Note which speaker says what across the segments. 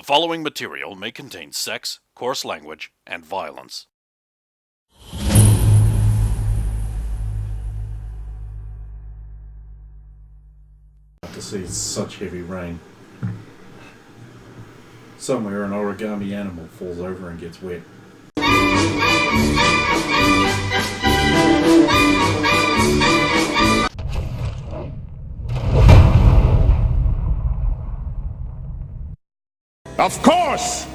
Speaker 1: following material may contain sex, coarse language, and violence.
Speaker 2: To see such heavy rain. Somewhere an origami animal falls over and gets wet.
Speaker 3: Of course!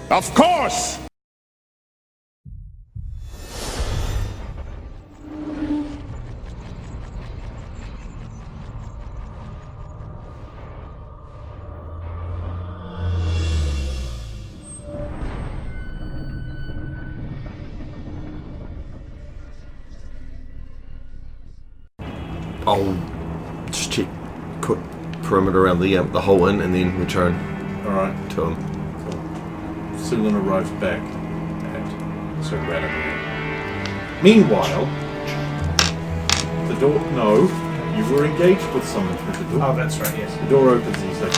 Speaker 3: Of course!
Speaker 4: I'll just check quick perimeter around the whole inn and then return
Speaker 2: Alright.
Speaker 4: to him.
Speaker 2: Cool. Sulan arrives back at Sir Radamir. Meanwhile, the door... No, you were engaged with someone through the door.
Speaker 5: Oh, that's right, yes.
Speaker 2: The door opens and he's like,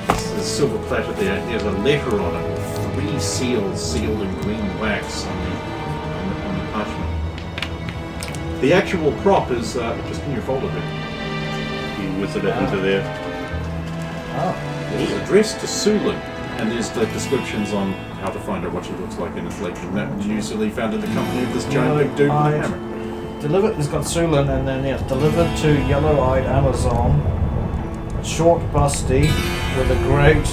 Speaker 2: there's a silver platter there. There's a letter on it with 3 seals sealed in green wax on the parchment. The actual prop is just in your folder there.
Speaker 6: You wizard it into there.
Speaker 5: Oh.
Speaker 2: It's addressed to Sulan, and there's the descriptions on how to find her, what she looks like, and it's like usually found in the company of this giant big dude with a hammer.
Speaker 5: Delivered, it's got Sulan, and then yes, delivered to yellow-eyed Amazon, short busty, with a great...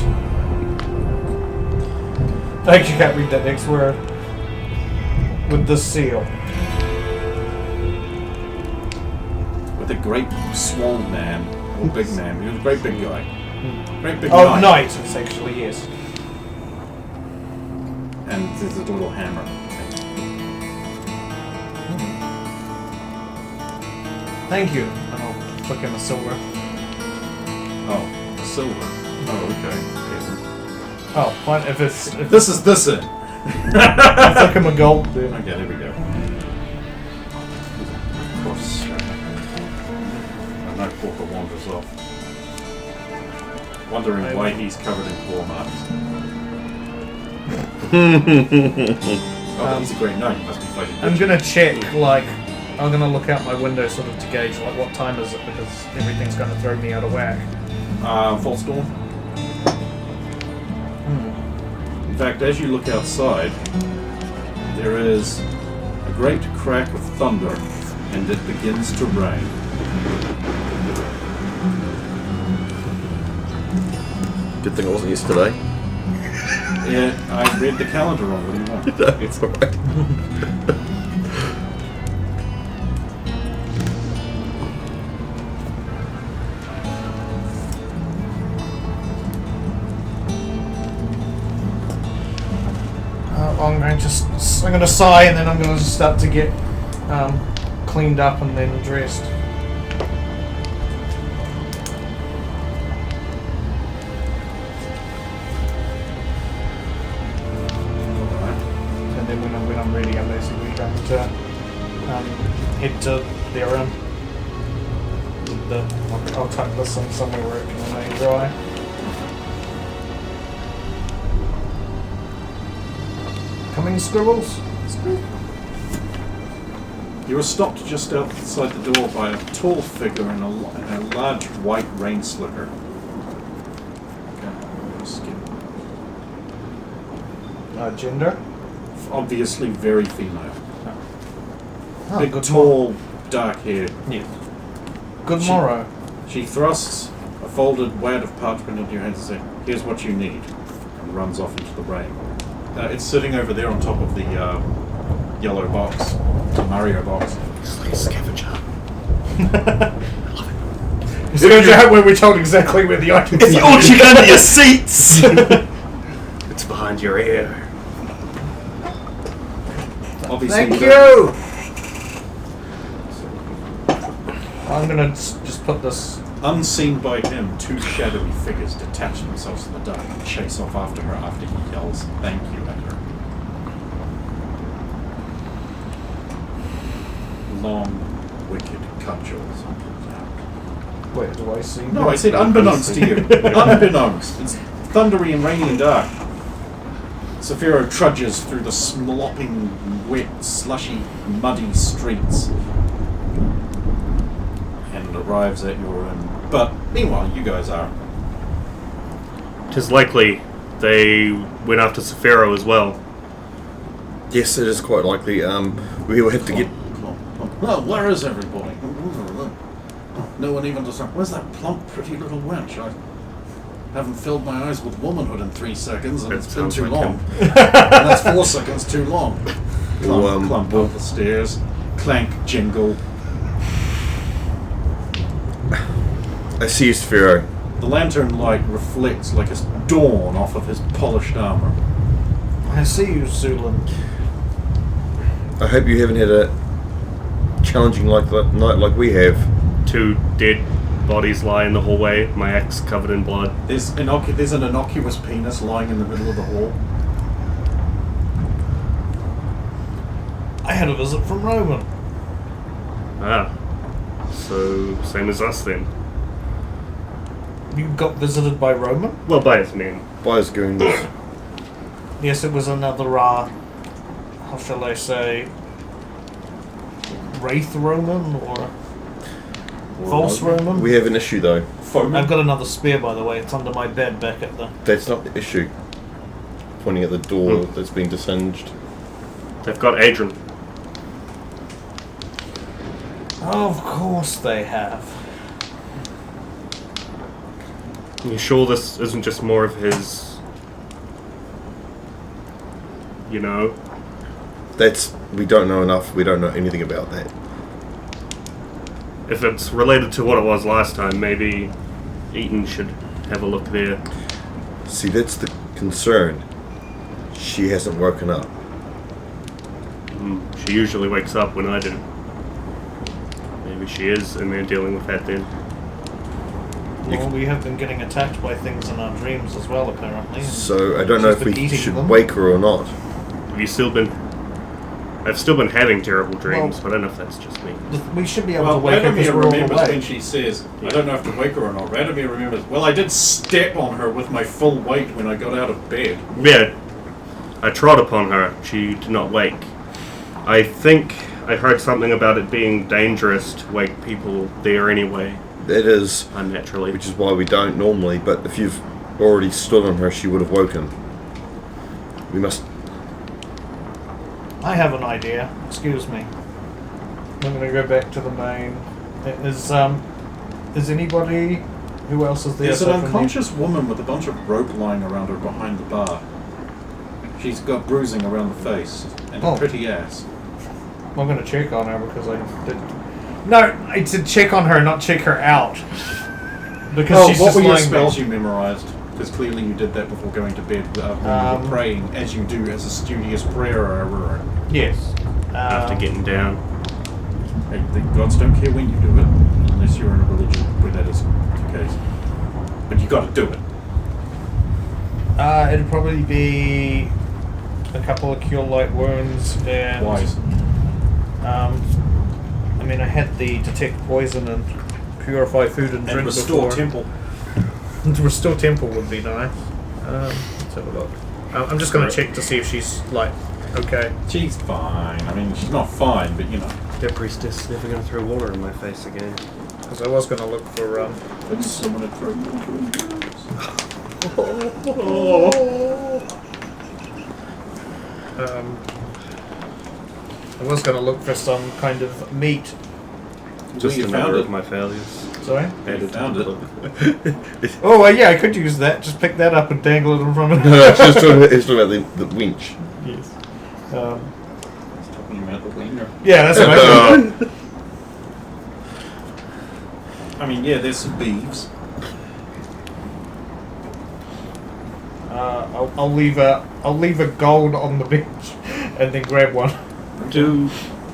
Speaker 5: I actually can't read that next word. With the seal.
Speaker 2: With a great swole man, or big man, he was a great big guy. Great big
Speaker 5: Oh,
Speaker 2: knight.
Speaker 5: knight, it's actually, yes.
Speaker 2: And there's a little hammer.
Speaker 5: Thank you. And I'll flick him a silver.
Speaker 2: Oh, a silver. Oh, okay.
Speaker 5: Oh, fine, if it's... If
Speaker 2: This is this in.
Speaker 5: I'll flick him a gold, then.
Speaker 2: Okay, there we go. Of course. And no Porker wanders off. Wondering why he's covered in claw marks. Oh, but he's a great knight. He must be fighting.
Speaker 5: I'm gonna check, like... I'm gonna look out my window sort of to gauge, like, what time is it, because everything's gonna throw me out of whack.
Speaker 2: False dawn. In fact, as you look outside, there is a great crack of thunder, and it begins to rain.
Speaker 4: Good thing it wasn't yesterday.
Speaker 2: Yeah, I read the calendar wrong. What do you want?
Speaker 4: It's alright.
Speaker 5: I'm gonna sigh, and then I'm gonna start to get cleaned up and then dressed. And then when I'm ready, I'm basically going to head to their I'll tuck this in somewhere where it can remain dry. Coming, Scribbles?
Speaker 2: You were stopped just outside the door by a tall figure in a large white rain slicker. Okay, skip.
Speaker 5: Gender?
Speaker 2: Obviously very female.
Speaker 5: Oh,
Speaker 2: Big,
Speaker 5: good
Speaker 2: tall, dark hair.
Speaker 5: Yeah. Good morrow.
Speaker 2: She thrusts a folded wad of parchment into your hands and says, "Here's what you need," and runs off into the rain. It's sitting over there on top of the yellow box, the Mario box.
Speaker 4: It's like a scavenger.
Speaker 5: So where we're told exactly where the items
Speaker 4: It's all you under your seats! It's behind your ear.
Speaker 2: Obviously,
Speaker 5: Thank you! I'm gonna just put this...
Speaker 2: Unseen by him, 2 shadowy figures detach themselves from the dark and chase off after her after he yells "Thank you" at her. Long, wicked cudgels are pulled out.
Speaker 5: Wait, do I see?
Speaker 2: No, I said unbeknownst to you. Unbeknownst. It's thundery and rainy and dark. Saphiro trudges through the slopping, wet, slushy, muddy streets and arrives at your inn. But meanwhile, you guys are.
Speaker 3: 'Tis likely they went after Saphiro as well.
Speaker 4: Yes, it is quite likely. We will have to get.
Speaker 2: Well, where is everybody? No one even does. Where's that plump, pretty little wench? I haven't filled my eyes with womanhood in 3 seconds, and
Speaker 3: That
Speaker 2: it's been
Speaker 3: sounds
Speaker 2: too
Speaker 3: like
Speaker 2: long. And that's 4 seconds too long. Clump up the stairs, clank, jingle.
Speaker 4: I see you, Sphero.
Speaker 2: The lantern light reflects like it's dawn off of his polished armor.
Speaker 5: I see you, Sulan.
Speaker 4: I hope you haven't had a challenging night like we have.
Speaker 3: 2 dead bodies lie in the hallway, my axe covered in blood.
Speaker 2: There's an innocuous penis lying in the middle of the hall.
Speaker 5: I had a visit from Roman.
Speaker 3: Ah. So, same as us then.
Speaker 5: You got visited by Roman?
Speaker 3: Well, by his men.
Speaker 4: By his goons.
Speaker 5: Yes, it was another, how shall I say, Wraith Roman or false Roman?
Speaker 4: We have an issue though.
Speaker 5: I've got another spear, by the way. It's under my bed back at the...
Speaker 4: That's not the issue. Pointing at the door that's been disinged.
Speaker 3: They've got Adrian.
Speaker 5: Of course they have.
Speaker 3: You sure this isn't just more of his... You know?
Speaker 4: We don't know enough. We don't know anything about that.
Speaker 3: If it's related to what it was last time, maybe Eaton should have a look there.
Speaker 4: See, that's the concern. She hasn't woken up.
Speaker 3: She usually wakes up when I do. Maybe she is, and they're dealing with that then.
Speaker 5: Well, we have been getting attacked by things in our dreams as well, apparently.
Speaker 4: So I don't know
Speaker 5: She's
Speaker 4: if
Speaker 5: been
Speaker 4: we
Speaker 5: eating
Speaker 4: should
Speaker 5: them.
Speaker 4: wake her or not.
Speaker 3: Have you still been... I've still been having terrible dreams, but I don't know if that's just me.
Speaker 5: We should be able
Speaker 2: Well,
Speaker 5: to wake her because
Speaker 2: Radomir
Speaker 5: we're all
Speaker 2: remembers when
Speaker 5: awake.
Speaker 2: she says, I don't know if to wake her or not. Radomir remembers, well, I did step on her with my full weight when I got out of bed.
Speaker 3: Yeah, I trod upon her. She did not wake. I think I heard something about it being dangerous to wake people there anyway,
Speaker 4: That is,
Speaker 3: unnaturally.
Speaker 4: which is why we don't normally, but if you've already stood on her, she would have woken. We must...
Speaker 5: I have an idea. Excuse me. I'm going to go back to the main. Is anybody... Who else is there?
Speaker 2: There's an
Speaker 5: aside from me?
Speaker 2: unconscious woman with a bunch of rope lying around her behind the bar. She's got bruising around the face and a pretty ass.
Speaker 5: I'm going to check on her because I did... No, it's to check on her, not check her out. Because she's
Speaker 2: what
Speaker 5: just
Speaker 2: were your
Speaker 5: lying
Speaker 2: spells
Speaker 5: there.
Speaker 2: you memorized? Because clearly you did that before going to bed when you were praying, as you do as a studious prayer.
Speaker 5: Yes.
Speaker 3: After getting down.
Speaker 2: Hey, the gods don't care when you do it, unless you're in a religion where that is the case. But you got to do it.
Speaker 5: It'd probably be a couple of cure light wounds and...
Speaker 2: Wise.
Speaker 5: I mean, I had the detect poison and purify food and drink
Speaker 2: And restore
Speaker 5: before.
Speaker 2: temple.
Speaker 5: To restore temple would be nice. Let's have a look. I'm just going to check to see if she's, like, okay.
Speaker 2: She's fine. I mean, she's not fine, but you know.
Speaker 3: That priestess never going to throw water in my face again.
Speaker 5: Because I was going to look for,
Speaker 2: Couldn't someone have thrown water in yours?
Speaker 5: I was going to look for some kind of meat.
Speaker 3: Just
Speaker 2: you
Speaker 3: another
Speaker 2: found
Speaker 3: of
Speaker 2: it.
Speaker 3: my failures.
Speaker 5: Sorry?
Speaker 2: You found it.
Speaker 5: Oh, yeah, I could use that. Just pick that up and dangle it in front of me.
Speaker 4: No, she's talking about the winch.
Speaker 5: Yes.
Speaker 2: Talking about the wiener.
Speaker 5: Yeah, that's what I mean.
Speaker 2: I mean, yeah, there's some beeves.
Speaker 5: I'll leave a gold on the bench and then grab one.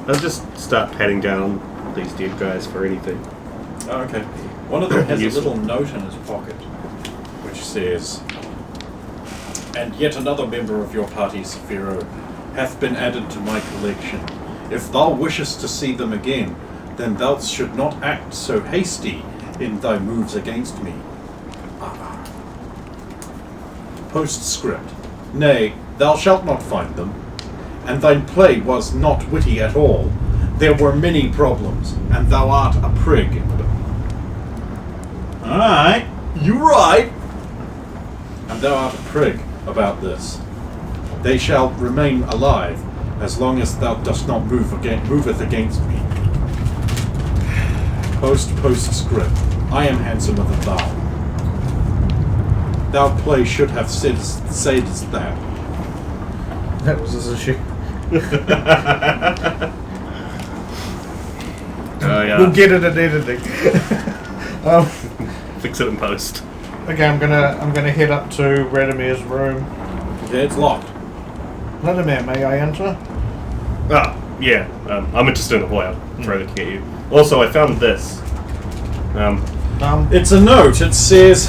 Speaker 3: I'll just start patting down these dead guys for anything.
Speaker 2: Oh, okay. One of them has a
Speaker 3: Useful.
Speaker 2: little note in his pocket, which says, "And yet another member of your party, Saphiro, hath been added to my collection. If thou wishest to see them again, then thou should not act so hasty, in thy moves against me. Postscript. Nay, thou shalt not find them, and thine play was not witty at all. There were many problems, and thou art a prig. Alright, you right. And thou art a prig about this. They shall remain alive as long as thou dost not moveth against me. Postscript. I am handsomer than thou. Thou play should have said that.
Speaker 5: That was his issue.
Speaker 3: Yeah.
Speaker 5: We'll get it in editing.
Speaker 3: Fix it in post.
Speaker 5: Okay, I'm gonna head up to Radimir's room.
Speaker 2: Okay, it's locked.
Speaker 5: Radimir, may I enter?
Speaker 3: Ah, yeah. I'm interested in the boy. I'll throw the key at you. Also, I found this.
Speaker 2: It's a note. It says...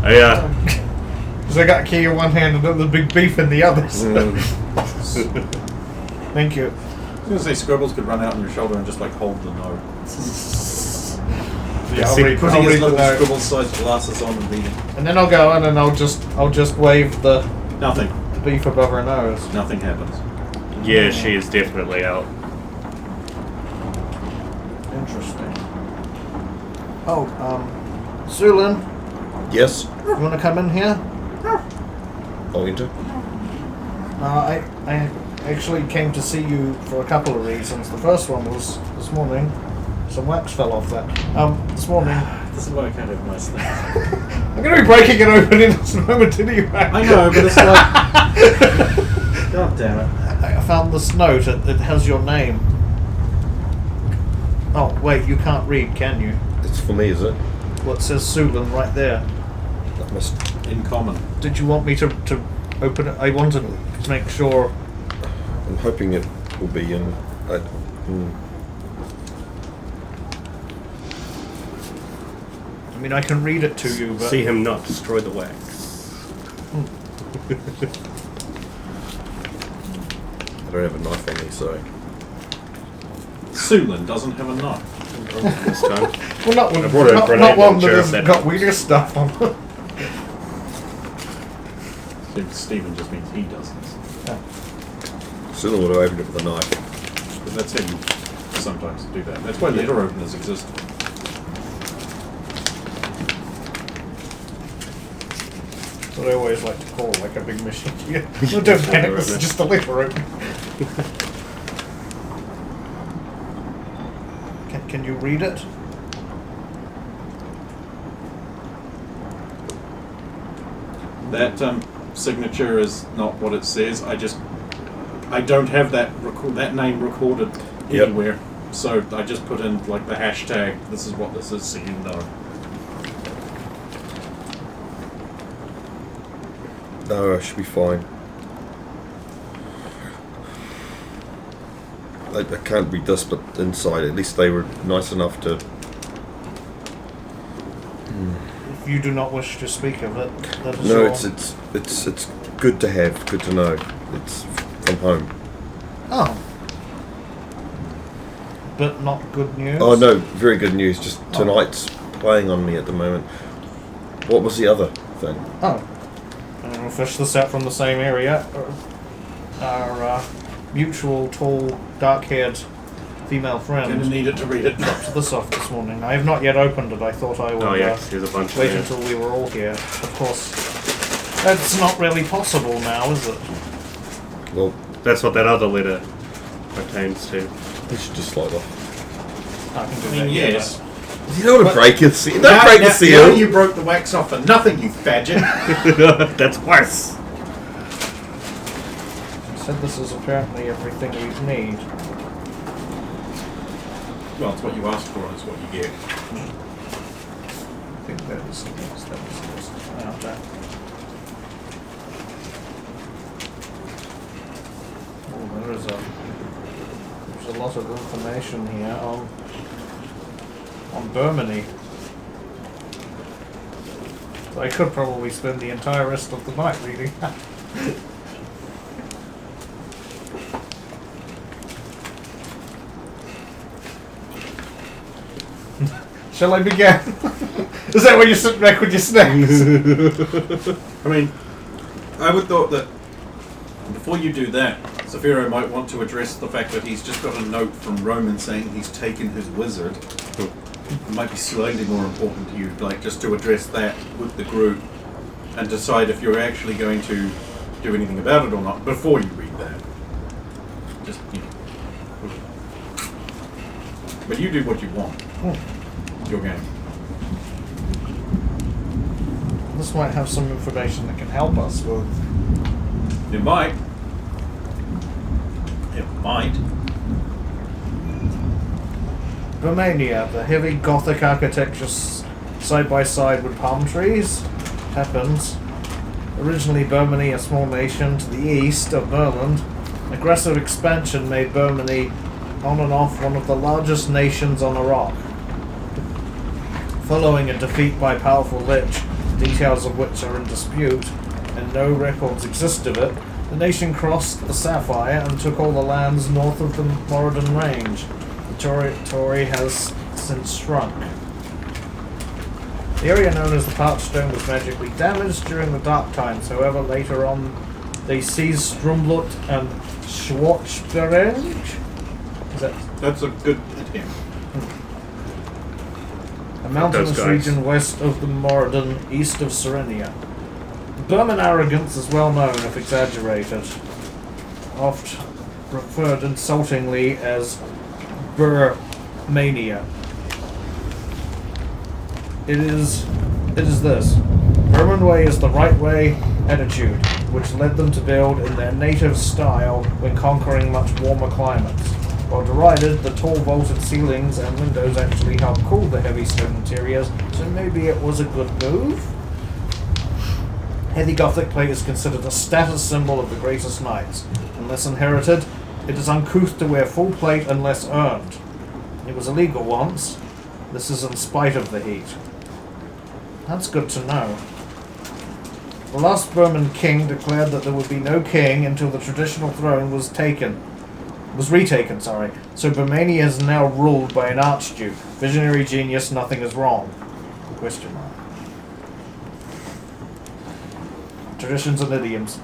Speaker 5: Because I got a key in one hand and the big beef in the other. Thank you.
Speaker 2: I was going to say Scribbles could run out on your shoulder and just like hold the note.
Speaker 5: Yeah, I'll read
Speaker 2: Putting his
Speaker 5: the
Speaker 2: little
Speaker 5: note.
Speaker 2: Scribble-sized glasses on and reading.
Speaker 5: And then I'll go in and I'll just wave the
Speaker 2: Nothing.
Speaker 5: beef above her nose.
Speaker 2: Nothing happens.
Speaker 3: Yeah, she is definitely out.
Speaker 5: Interesting. Oh, Sulin,
Speaker 4: Yes,
Speaker 5: you want to come in here?
Speaker 4: I'll enter.
Speaker 5: I actually came to see you for a couple of reasons. The first one was this morning. Some wax fell off that. This morning.
Speaker 2: This is why I can't have nice things.
Speaker 5: I'm going to be breaking it open in this moment anyway.
Speaker 2: I know, but it's like... God damn it.
Speaker 5: I found this note. It has your name. Oh, wait, you can't read, can you?
Speaker 4: It's for me, is it?
Speaker 5: Well, it says Sulin right there.
Speaker 4: That must.
Speaker 2: In common.
Speaker 5: Did you want me to open it? I wanted to make sure.
Speaker 4: I'm hoping it will be in.
Speaker 5: I mean, I can read it to you, but...
Speaker 3: See him not destroy the wax.
Speaker 4: I don't have a knife on me, so.
Speaker 2: Sulin doesn't have a knife.
Speaker 3: This time.
Speaker 5: Well, not one,
Speaker 3: I brought a grenade
Speaker 5: not one
Speaker 3: launcher
Speaker 5: that
Speaker 3: if
Speaker 5: has
Speaker 3: that
Speaker 5: got
Speaker 3: helps.
Speaker 5: weirder stuff on it.
Speaker 2: Stephen just means he doesn't.
Speaker 4: Sooner would have opened it with a knife.
Speaker 2: But that's how you sometimes do that. That's why letter openers exist.
Speaker 5: What I always like to call like a big machine. Well, don't panic, this is just a letter opener. Can you read it?
Speaker 2: That signature is not what it says. I don't have that that name recorded anywhere. So I just put in like the hashtag. This is what this is, so you know.
Speaker 4: No, I should be fine. I can't read this, but inside, at least they were nice enough to.
Speaker 5: If you do not wish to speak of it, that is
Speaker 4: No,
Speaker 5: all.
Speaker 4: it's good to have, good to know. It's from home.
Speaker 5: Oh. But not good news?
Speaker 4: Oh no, very good news. Just tonight's playing on me at the moment. What was the other thing?
Speaker 5: Oh. And we'll fish this out from the same area. Our mutual, tall, dark-haired female friend
Speaker 2: Didn't need it to read it.
Speaker 5: dropped this off this morning. I have not yet opened it. I thought I would
Speaker 3: Oh yeah, there's a bunch
Speaker 5: wait
Speaker 3: of
Speaker 5: until we were all here. Of course, that's not really possible now, is it?
Speaker 4: Well,
Speaker 3: That's what that other letter pertains to.
Speaker 4: you should just slide off.
Speaker 5: I can do
Speaker 2: I
Speaker 5: that.
Speaker 2: mean, yes.
Speaker 4: You don't want to break the seal.
Speaker 2: Now-
Speaker 4: Don't break the
Speaker 2: now
Speaker 4: seal.
Speaker 2: you broke the wax off for nothing, you fadget.
Speaker 3: That's worse.
Speaker 5: I said this is apparently everything we need.
Speaker 2: Well, it's what you asked for, and it's what you get.
Speaker 5: I think that is this. Out there. Oh, there's a lot of information here on Burmany. So I could probably spend the entire rest of the night reading that. Shall I begin? Is that where you sit back with your snacks?
Speaker 2: I mean, I would thought that before you do that, Zafiro might want to address the fact that he's just got a note from Roman saying he's taken his wizard. It might be slightly more important to you, like just to address that with the group and decide if you're actually going to do anything about it or not before you read that. Just, you know. But you do what you want. Your game.
Speaker 5: This might have some information that can help us with...
Speaker 2: It might. It might.
Speaker 5: Romania, the heavy Gothic architecture side by side with palm trees. Happens. Originally Burmany, a small nation to the east of Burland, aggressive expansion made Burmany on and off one of the largest nations on a rock. Following a defeat by powerful Lich, details of which are in dispute, and no records exist of it, the nation crossed the Sapphire and took all the lands north of the Moradin Range. The territory has since shrunk. The area known as the Parched Stone was magically damaged during the Dark Times, however later on they seized Strumblut and Schwarzbereng.
Speaker 2: That's a good attempt.
Speaker 5: A mountainous
Speaker 3: Those guys.
Speaker 5: region west of the Moradin, east of Serenia. Burman arrogance is well known, if exaggerated. Oft referred insultingly as Burmania. It is this. Burman way is the right way attitude, which led them to build in their native style when conquering much warmer climates. While derided, the tall vaulted ceilings and windows actually help cool the heavy stone interiors, so maybe it was a good move? Heavy Gothic plate is considered a status symbol of the greatest knights. Unless inherited, it is uncouth to wear full plate unless earned. It was illegal once. This is in spite of the heat. That's good to know. The last Burman king declared that there would be no king until the traditional throne was retaken, so Burmania is now ruled by an archduke. Visionary genius, nothing is wrong. Question mark. Traditions and idioms.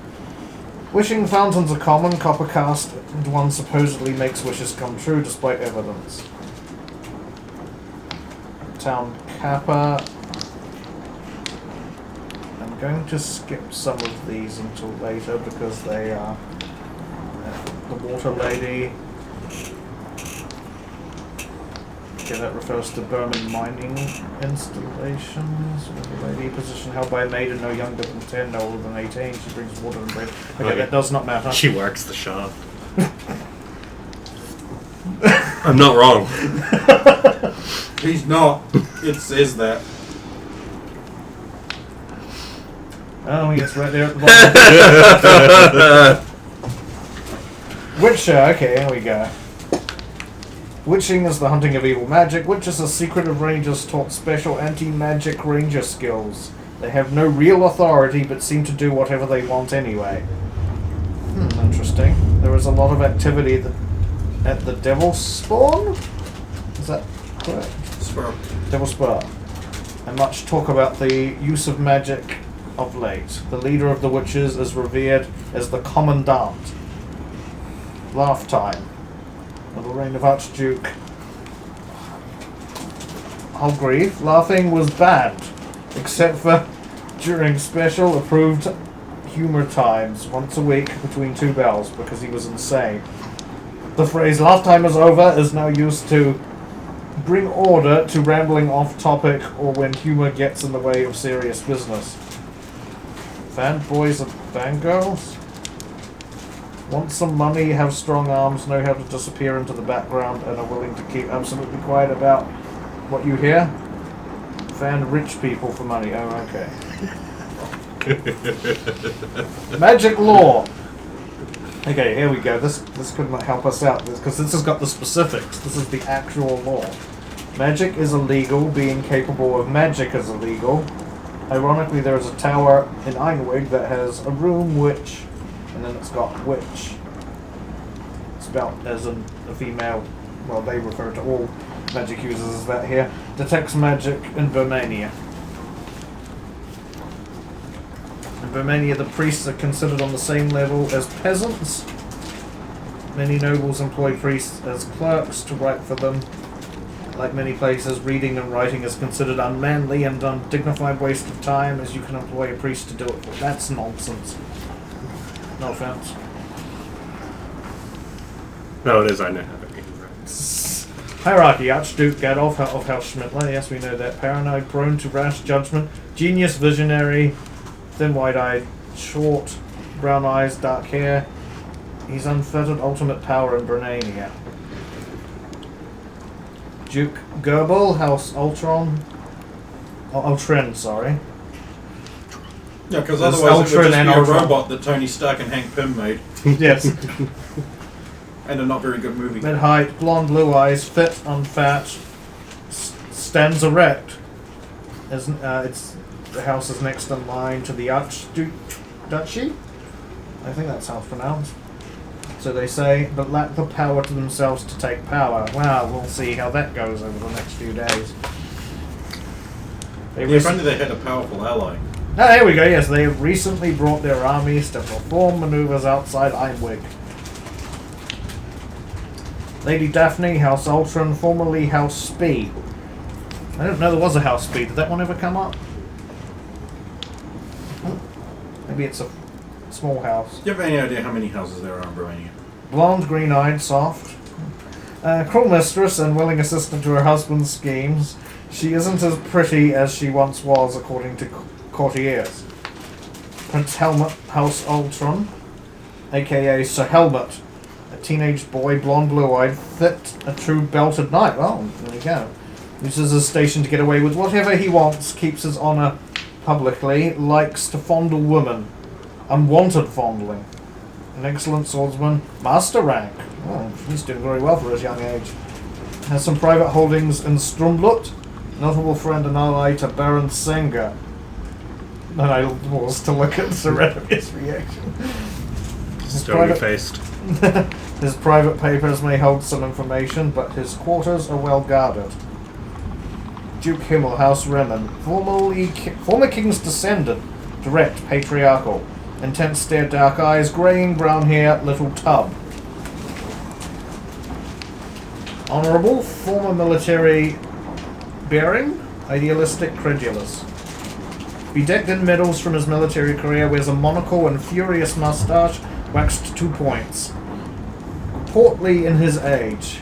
Speaker 5: Wishing fountains are common, copper cast, and one supposedly makes wishes come true despite evidence. Town Kappa. I'm going to skip some of these until later because they are the water lady. Okay, that refers to Burman mining installations. Water lady, position held by a maiden no younger than 10, no older than 18. She brings water and bread. Okay, that does not matter.
Speaker 3: She works the shaft. I'm not wrong.
Speaker 2: He's not. It says that.
Speaker 5: Oh, yes, right there at the bottom. Witcher, okay, here we go. Witching is the hunting of evil magic. Witches are secretive rangers taught special anti-magic ranger skills. They have no real authority, but seem to do whatever they want anyway. Interesting. There is a lot of activity at the Devil's Spawn? Is that correct?
Speaker 2: Spur.
Speaker 5: Devil's Spur. And much talk about the use of magic of late. The leader of the witches is revered as the Commandant. Laugh time. The reign of Archduke Holgrief, laughing was banned, except for during special approved humor times, once a week between two bells, because he was insane. The phrase "laugh time is over" is now used to bring order to rambling off topic or when humor gets in the way of serious business. Fanboys and fangirls? Want some money, have strong arms, know how to disappear into the background, and are willing to keep absolutely quiet about what you hear? Fan rich people for money. Oh, okay. Magic lore. Okay, here we go. This could help us out because this has got the specifics. This is the actual lore. Magic is illegal. Being capable of magic is illegal. Ironically, there is a tower in Einwig that has a room which. And then it's got witch. Spelt as a female. Well, they refer to all magic users is that here. Detects magic in Birmania. In Birmania, the priests are considered on the same level as peasants. Many nobles employ priests as clerks to write for them. Like many places, reading and writing is considered unmanly and undignified waste of time, as you can employ a priest to do it. That's nonsense. No offense.
Speaker 3: No, it is. I know how to get
Speaker 5: Hierarchy: Archduke Gadolf of House Schmittler. Yes, we know that. Paranoid, prone to rash judgment. Genius, visionary. Thin, wide-eyed, short, brown eyes, dark hair. He's unfettered ultimate power in Brenania. Duke Goebel, House Ultron. Ultron, sorry.
Speaker 2: Yeah, because
Speaker 5: There's
Speaker 2: otherwise it would
Speaker 5: Ultron
Speaker 2: just
Speaker 5: and
Speaker 2: be a
Speaker 5: Ultron.
Speaker 2: robot that Tony Stark and Hank Pym made.
Speaker 5: Yes.
Speaker 2: And a not very good movie.
Speaker 5: Mid height, blonde, blue eyes, fit, unfat, stands erect. It's the house is next in line to the Duchy. I think that's how it's pronounced. So they say, but lack the power to themselves to take power. Well, we'll see how that goes over the next few days.
Speaker 2: If only they had a powerful ally.
Speaker 5: Ah, here we go. Yes, they have recently brought their armies to perform maneuvers outside Eimwig. Lady Daphne, House Ultron, formerly House Speed. I didn't know there was a House Speed. Did that one ever come up? Maybe it's a small house.
Speaker 2: Do you have any idea how many houses there are in Romania?
Speaker 5: Blonde, green-eyed, soft. Cruel mistress and willing assistant to her husband's schemes. She isn't as pretty as she once was, according to courtiers. Prince Helmut, House Ultron, a.k.a. Sir Helmut. A teenage boy, blonde, blue-eyed, fit, a true belted knight. Well, there you go. Uses his station to get away with whatever he wants, keeps his honour publicly, likes to fondle women. Unwanted fondling. An excellent swordsman. Master rank. Oh, he's doing very well for his young age. Has some private holdings in Strumblut. Notable friend and ally to Baron Senga. And I was to look at Serenita's reaction.
Speaker 3: stony-faced.
Speaker 5: His private papers may hold some information, but his quarters are well guarded. Duke Himmel, House Remen. Former king's descendant. Direct, patriarchal. Intense stare, dark eyes, greying brown hair, little tub. Honourable, former military bearing, idealistic, credulous. Bedecked in medals from his military career, wears a monocle and furious moustache, waxed 2 points. Portly in his age.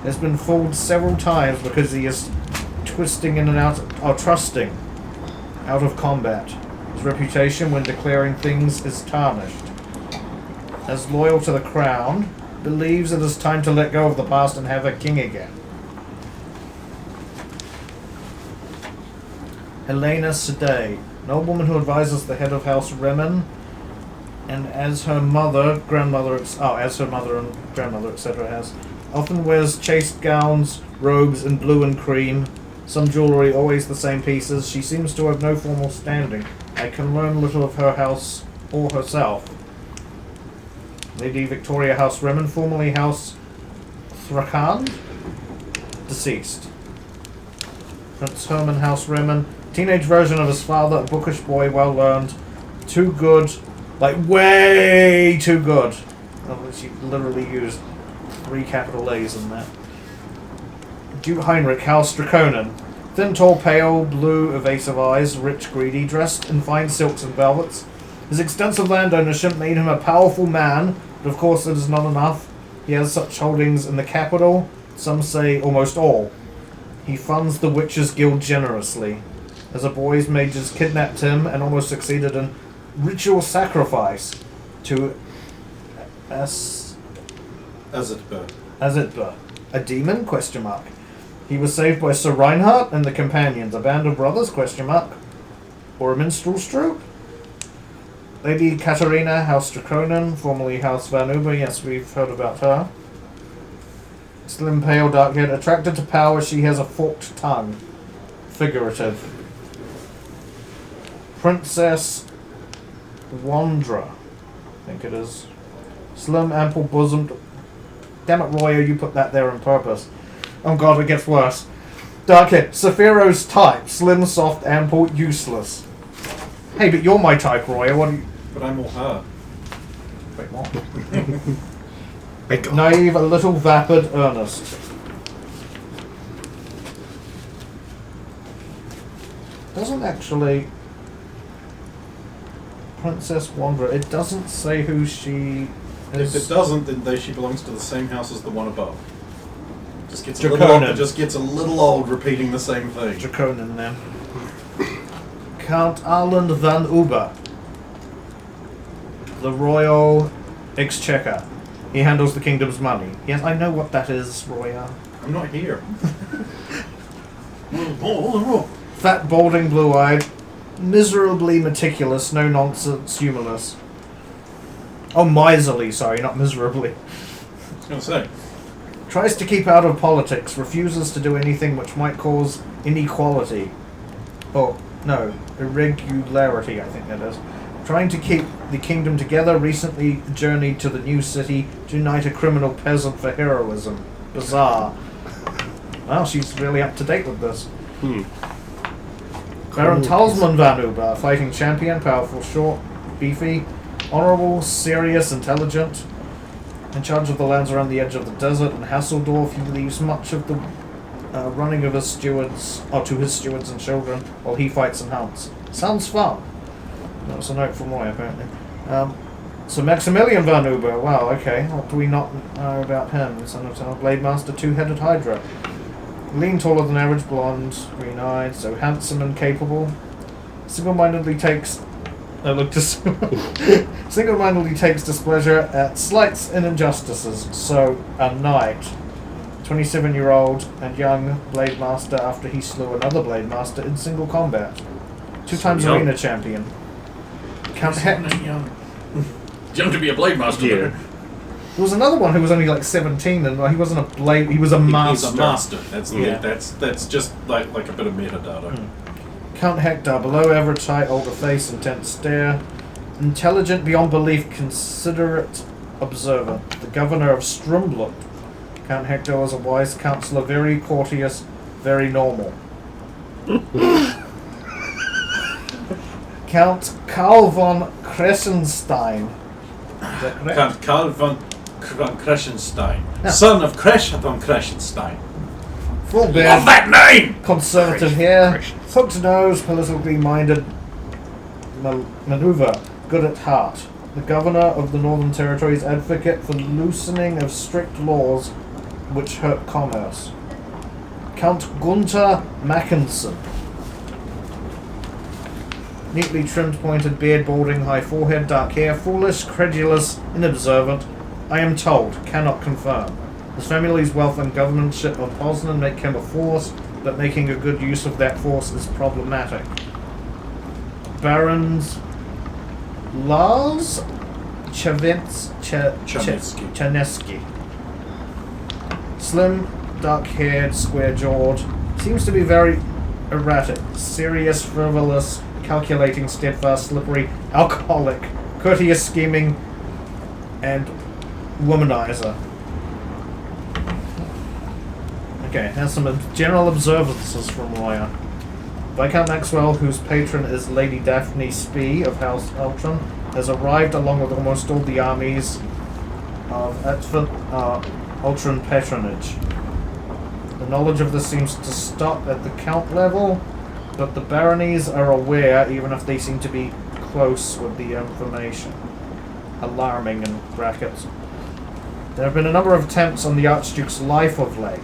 Speaker 5: Has been fooled several times because he is twisting in and out, or trusting, out of combat. His reputation when declaring things is tarnished. As loyal to the crown, believes it is time to let go of the past and have a king again. Helena Sedey, noblewoman who advises the head of House Remen, and as her mother, and grandmother, etc. has, often wears chaste gowns, robes in blue and cream, some jewellery, always the same pieces. She seems to have no formal standing. I can learn little of her house or herself. Lady Victoria House Remen, formerly House Thrakand, deceased. Prince Herman House Remen, teenage version of his father, a bookish boy, well learned, too good, like way too good. Oh, she literally used 3 capital A's in that. Duke Heinrich House Draconin, thin, tall, pale, blue, evasive eyes, rich, greedy, dressed in fine silks and velvets. His extensive land ownership made him a powerful man, but of course it is not enough. He has such holdings in the capital, some say almost all. He funds the Witches' Guild generously. As a boy, his mages kidnapped him and almost succeeded in ritual sacrifice to Azitba. A demon? Question mark. He was saved by Sir Reinhardt and the Companions, a band of brothers? Question mark. Or a minstrel's troupe? Lady Katarina, House Draconin, formerly House Van Uber. Yes, we've heard about her. Slim, pale, dark-haired, attracted to power, she has a forked tongue. Figurative. Princess Wandra, I think it is. Slim, ample bosomed. Damn it, Royer, you put that there on purpose. Oh god, it gets worse. Darkhead. Sephiro's type. Slim, soft, ample, useless. Hey, but you're my type, Roy. What do you...
Speaker 2: But I'm all her.
Speaker 5: Wait, what? Naive, a little vapid, earnest. Doesn't actually... Princess Wanderer. It doesn't say who she is.
Speaker 2: If it doesn't, then she belongs to the same house as the one above. Just gets a little old repeating the same thing.
Speaker 5: Draconin, then. Count Arland van Uber. The Royal Exchequer. He handles the kingdom's money. Yes, I know what that is, Roya.
Speaker 2: I'm not here.
Speaker 5: Fat, balding, blue-eyed. Miserably meticulous, no nonsense, humorless. Oh, miserly, sorry, not miserably.
Speaker 2: I was going to say.
Speaker 5: Tries to keep out of politics, refuses to do anything which might cause inequality. Oh, no, irregularity, I think that is. Trying to keep the kingdom together, recently journeyed to the new city to unite a criminal peasant for heroism. Bizarre. Well, she's really up to date with this. Baron Talsman van Uber, fighting champion, powerful, short, beefy, honourable, serious, intelligent, in charge of the lands around the edge of the desert and Hasseldorf. He leaves much of the running of his stewards, to his stewards and children, while he fights and hunts. Sounds fun. That was a note from Roy, apparently. So Maximilian van Uber, wow, okay, what do we not know about him? Son of Town Blade Master, two-headed Hydra. Lean, taller than average, blonde, green-eyed, so handsome and capable. Single-mindedly takes... Single-mindedly takes displeasure at slights and injustices. So, a knight. 27-year-old and young Blade Master after he slew another Blade Master in single combat. 2 times arena champion. Count
Speaker 2: young to be a blade master.
Speaker 3: Yeah.
Speaker 5: There was another one who was only like 17 and he wasn't a blade, he was a master.
Speaker 2: He's a master. That's
Speaker 5: Yeah.
Speaker 2: that's just like a bit of metadata.
Speaker 5: Count Hector, below average height, older face, intense stare. Intelligent beyond belief, considerate, observant. The governor of Strumblut. Count Hector was a wise counselor, very courteous, very normal. Count Karl von Kressenstein. Is that correct?
Speaker 2: Count Karl von Kressenstein, son of Kresh von Kressenstein.
Speaker 5: Full
Speaker 2: Love
Speaker 5: beard,
Speaker 2: that name!
Speaker 5: conservative hair, hooked nose, politically minded maneuver, good at heart. The governor of the Northern Territories, advocate for loosening of strict laws which hurt commerce. Count Gunther Mackensen. Neatly trimmed pointed beard, balding, high forehead, dark hair, foolish, credulous, inobservant. I am told, cannot confirm. His family's wealth and governmentship of Poznan make him a force, but making a good use of that force is problematic. Barons Lars Chaneski. Slim, dark-haired, square-jawed. Seems to be very erratic. Serious, frivolous, calculating, steadfast, slippery, alcoholic, courteous, scheming, and womanizer. Okay, here's some general observances from Roya. Viscount Maxwell, whose patron is Lady Daphne Spee of House Ultron, has arrived along with almost all the armies of Ultron patronage. The knowledge of this seems to stop at the Count level, but the baronies are aware, even if they seem to be close with the information. Alarming in brackets. There have been a number of attempts on the Archduke's life of late.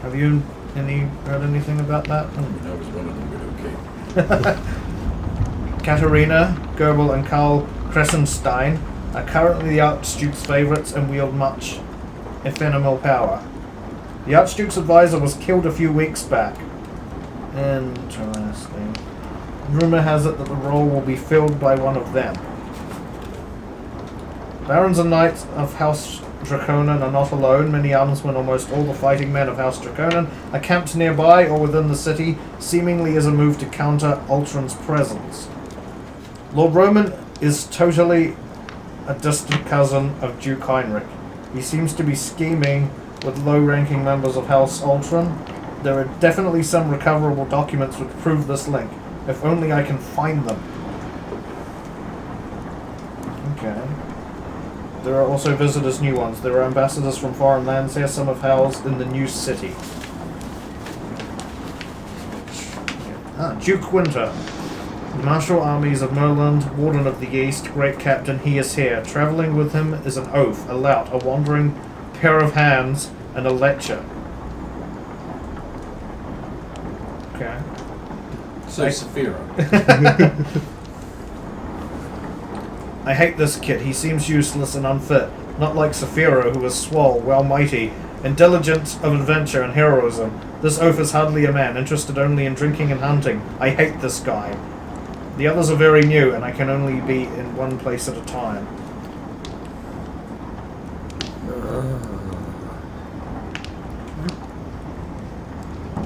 Speaker 5: Have you heard anything about that?
Speaker 2: I was one of them, but okay.
Speaker 5: Katerina, Goebel, and Karl Kressenstein are currently the Archduke's favourites and wield much ephemeral power. The Archduke's advisor was killed a few weeks back. Interesting. Rumour has it that the role will be filled by one of them. Barons and knights of House Draconin are not alone. Many armsmen, almost all the fighting men of House Draconin, are camped nearby or within the city, seemingly as a move to counter Ultron's presence. Lord Roman is totally a distant cousin of Duke Heinrich. He seems to be scheming with low-ranking members of House Ultron. There are definitely some recoverable documents which prove this link. If only I can find them. Okay. There are also visitors, new ones. There are ambassadors from foreign lands here. Some have housed in the new city. Duke Winter. The martial armies of Merland, Warden of the East, Great Captain, he is here. Travelling with him is an oath, a lout, a wandering pair of hands, and a lecture. Okay.
Speaker 2: So, Saphira.
Speaker 5: I hate this kid. He seems useless and unfit. Not like Saphira, who is swole, well mighty, and diligent of adventure and heroism. This oaf is hardly a man, interested only in drinking and hunting. I hate this guy. The others are very new, and I can only be in one place at a time.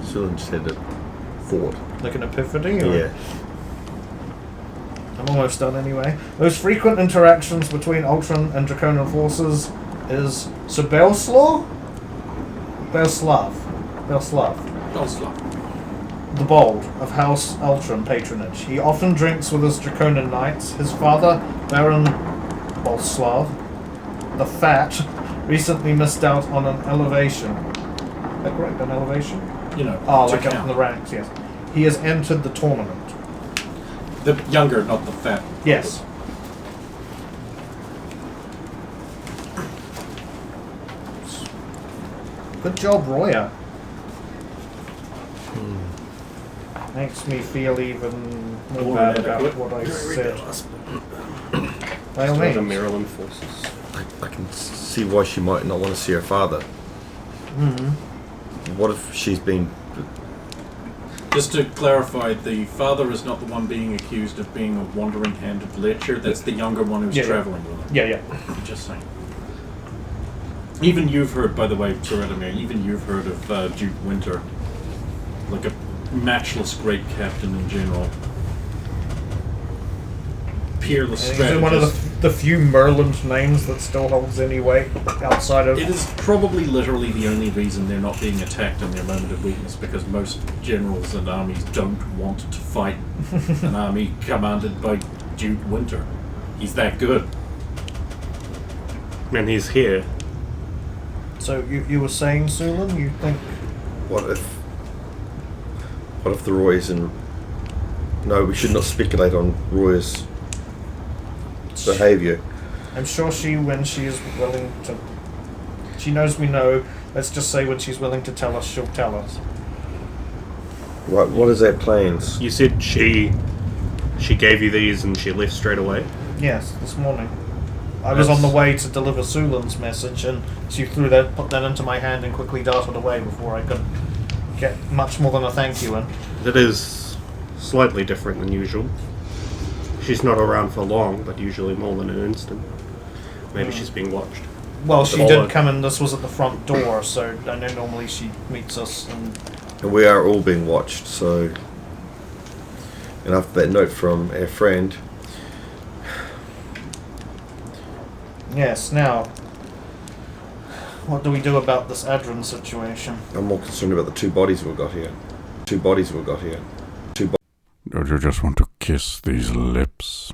Speaker 4: Sulan just had a thought.
Speaker 5: Like an epiphany? Or?
Speaker 4: Yeah.
Speaker 5: I'm almost done anyway. Most frequent interactions between Ultron and Draconian forces is Sir Belslav? Belslav. The Bold, of House Ultron patronage. He often drinks with his Draconian knights. His father, Baron Bolslav, the Fat, recently missed out on an elevation. Is that correct? An elevation?
Speaker 2: You know,
Speaker 5: like up in the ranks, yes. He has entered the tournament.
Speaker 2: The younger, not the fat.
Speaker 5: Yes. Good job, Roya. Makes me feel even more bad about what I said. By all
Speaker 3: The
Speaker 5: means.
Speaker 3: Maryland forces.
Speaker 4: I can see why she might not want to see her father. What if she's been...
Speaker 2: Just to clarify, the father is not the one being accused of being a wandering-handed lecher. That's the younger one who's travelling with him.
Speaker 5: Yeah.
Speaker 2: Just saying. Even you've heard, by the way, Sir Adamir, even you've heard of Duke Winter. Like a matchless great captain in general. Peerless strategist.
Speaker 5: He's one of the few Merland names that still holds any weight outside of...
Speaker 2: It is probably literally the only reason they're not being attacked in their moment of weakness, because most generals and armies don't want to fight an army commanded by Duke Winter. He's that good.
Speaker 3: And he's here.
Speaker 5: So you were saying, Sulan, you think...
Speaker 4: What if the Roy's in... No, we should not speculate on Roy's behaviour.
Speaker 5: I'm sure when she is willing to... She knows we know. Let's just say when she's willing to tell us, she'll tell us.
Speaker 4: Right, what is our plans?
Speaker 3: You said she gave you these and she left straight away?
Speaker 5: Yes, this morning. I was on the way to deliver Sulan's message, and she put that into my hand and quickly darted away before I could get much more than a thank you in.
Speaker 3: That is slightly different than usual. She's not around for long, but usually more than an instant. Maybe she's being watched.
Speaker 5: Well, she did come in. This was at the front door, so I know normally she meets us.
Speaker 4: And we are all being watched, so... And after that note from our friend...
Speaker 5: Yes, now... What do we do about this Adron situation?
Speaker 4: I'm more concerned about the two bodies we've got here.
Speaker 7: Don't you just want to kiss these lips?